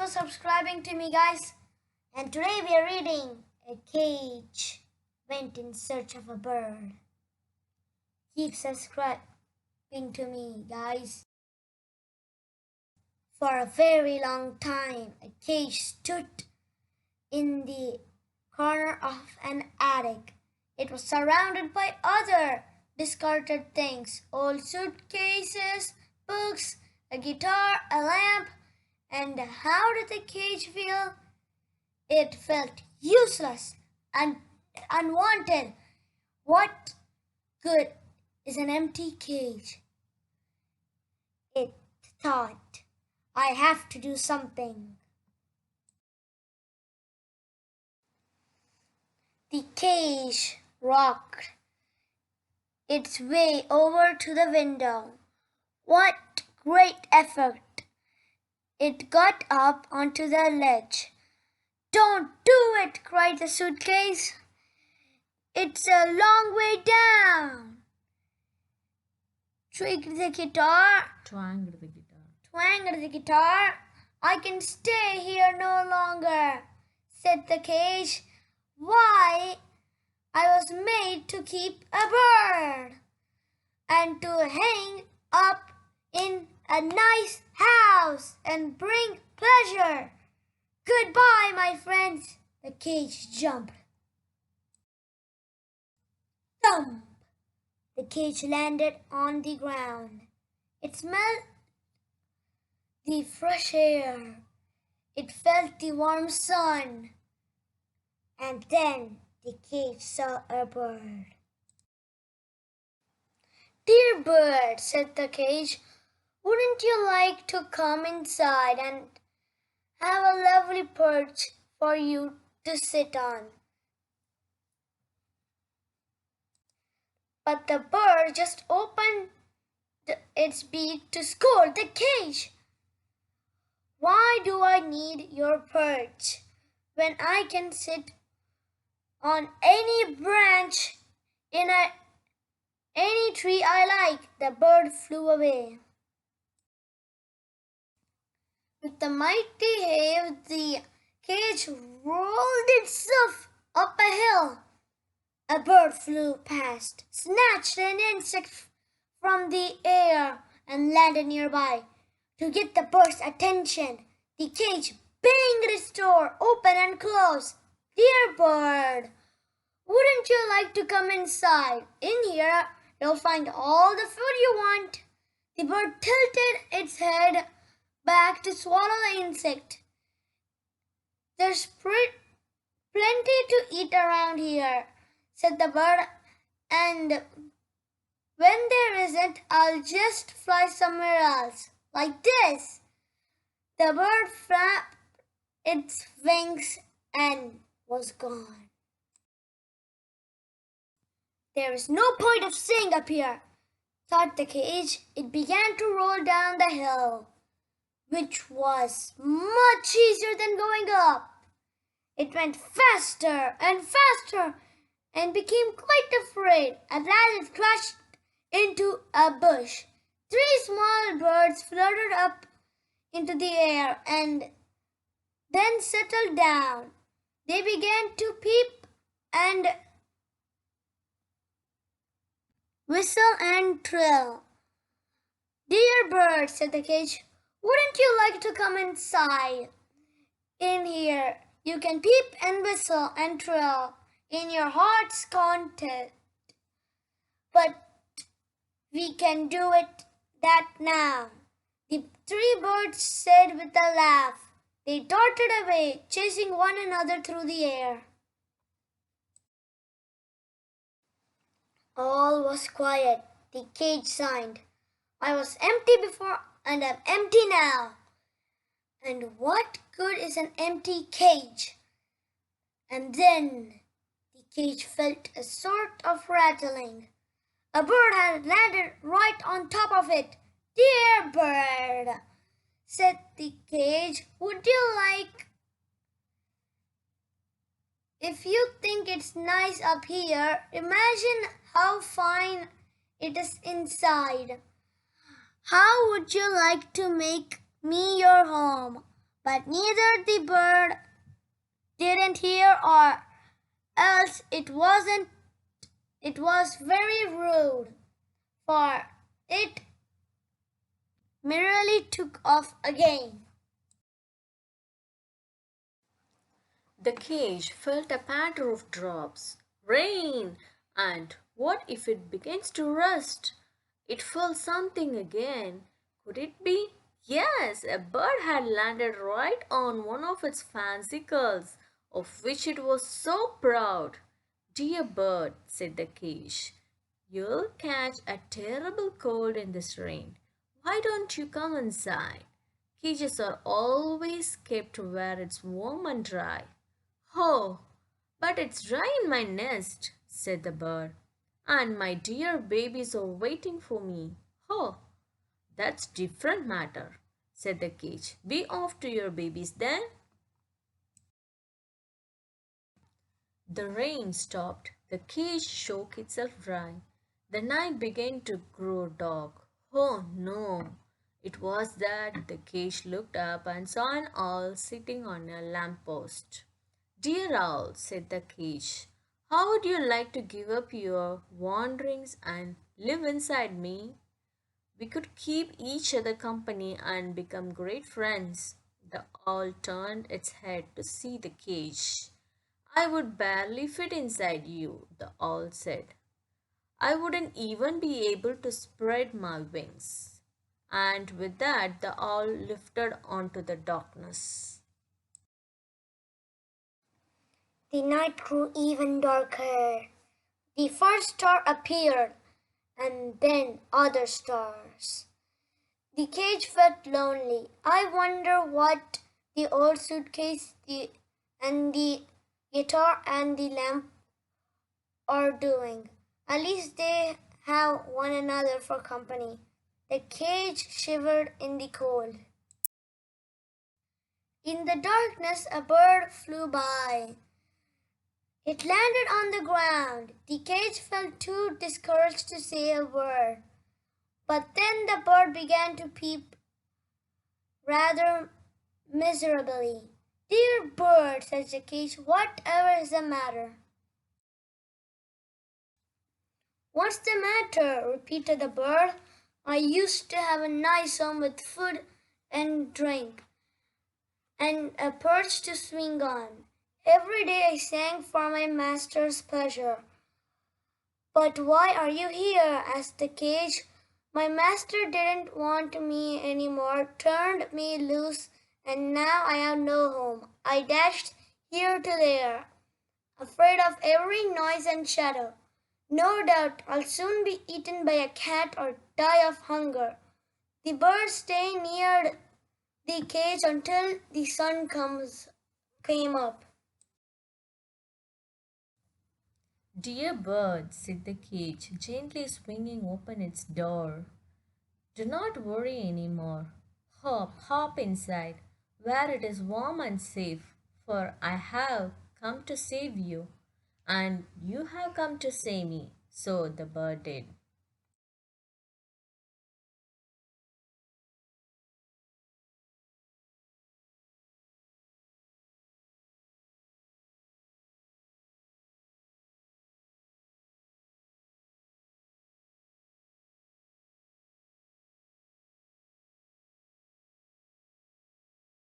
for subscribing to me, guys. And today we are reading A Cage Went in Search of a Bird. Keep subscribing to me, guys. For a very long time, a cage stood in the corner of an attic. It was surrounded by other discarded things, old suitcases, books, a guitar, a lamp. And how did the cage feel? It felt useless and unwanted. What good is an empty cage? It thought, I have to do something. The cage rocked its way over to the window. What great effort! It got up onto the ledge. Don't do it, cried the suitcase. It's a long way down. Twanged the guitar. I can stay here no longer, said the cage. Why, I was made to keep a bird and to hang up in a nice house and bring pleasure. Goodbye, my friends. The cage jumped. Thump! The cage landed on the ground. It smelled the fresh air. It felt the warm sun. And then the cage saw a bird. Dear bird, said the cage, wouldn't you like to come inside and have a lovely perch for you to sit on? But the bird just opened its beak to scold the cage. Why do I need your perch when I can sit on any branch in any tree I like? The bird flew away. With the mighty wave, the cage rolled itself up a hill. A bird flew past, snatched an insect from the air, and landed nearby. To get the bird's attention, the cage banged its door open and closed. Dear bird, wouldn't you like to come inside? In here, you'll find all the food you want. The bird tilted its head back to swallow the insect. There's plenty to eat around here, said the bird, and when there isn't, I'll just fly somewhere else, like this. The bird flapped its wings and was gone. There is no point of staying up here, thought the cage. It began to roll down the hill, which was much easier than going up. It went faster and faster and became quite afraid. At last it crashed into a bush. 3 small birds fluttered up into the air and then settled down. They began to peep and whistle and trill. Dear bird, said the cage, wouldn't you like to come inside? In here, you can peep and whistle and trill in your heart's content. But we can do that now. The 3 birds said with a laugh. They darted away, chasing one another through the air. All was quiet. The cage sighed. I was empty before and I'm empty now. And what good is an empty cage? And then the cage felt a sort of rattling. A bird had landed right on top of it. Dear bird, said the cage, would you like, if you think it's nice up here, imagine how fine it is inside. How would you like to make me your home? But neither the bird didn't hear or else it was very rude, for it merely took off again. The cage felt a patter of drops. Rain! And what if it begins to rust? It felt something again. Could it be? Yes, a bird had landed right on one of its fancy curls, of which it was so proud. Dear bird, said the cage, you'll catch a terrible cold in this rain. Why don't you come inside? Cages are always kept where it's warm and dry. Oh, but it's dry in my nest, said the bird, and my dear babies are waiting for me. Oh, that's different matter, said the cage. Be off to your babies then. The rain stopped. The cage shook itself dry. The night began to grow dark. Oh no! It was that the cage looked up and saw an owl sitting on a lamppost. Dear owl, said the cage, how would you like to give up your wanderings and live inside me? We could keep each other company and become great friends. The owl turned its head to see the cage. I would barely fit inside you, the owl said. I wouldn't even be able to spread my wings. And with that, the owl lifted onto the darkness. The night grew even darker. The first star appeared, and then other stars. The cage felt lonely. I wonder what the old suitcase and the guitar and the lamp are doing. At least they have one another for company. The cage shivered in the cold. In the darkness, a bird flew by. It landed on the ground. The cage felt too discouraged to say a word. But then the bird began to peep rather miserably. Dear bird, said the cage, whatever is the matter? What's the matter? Repeated the bird. I used to have a nice home with food and drink and a perch to swing on. Every day I sang for my master's pleasure. But why are you here? Asked the cage. My master didn't want me anymore, turned me loose, and now I have no home. I dashed here to there, afraid of every noise and shadow. No doubt I'll soon be eaten by a cat or die of hunger. The birds stay near the cage until the sun came up. Dear bird, said the cage, gently swinging open its door. Do not worry any more. Hop, hop inside, where it is warm and safe, for I have come to save you, and you have come to save me. So the bird did.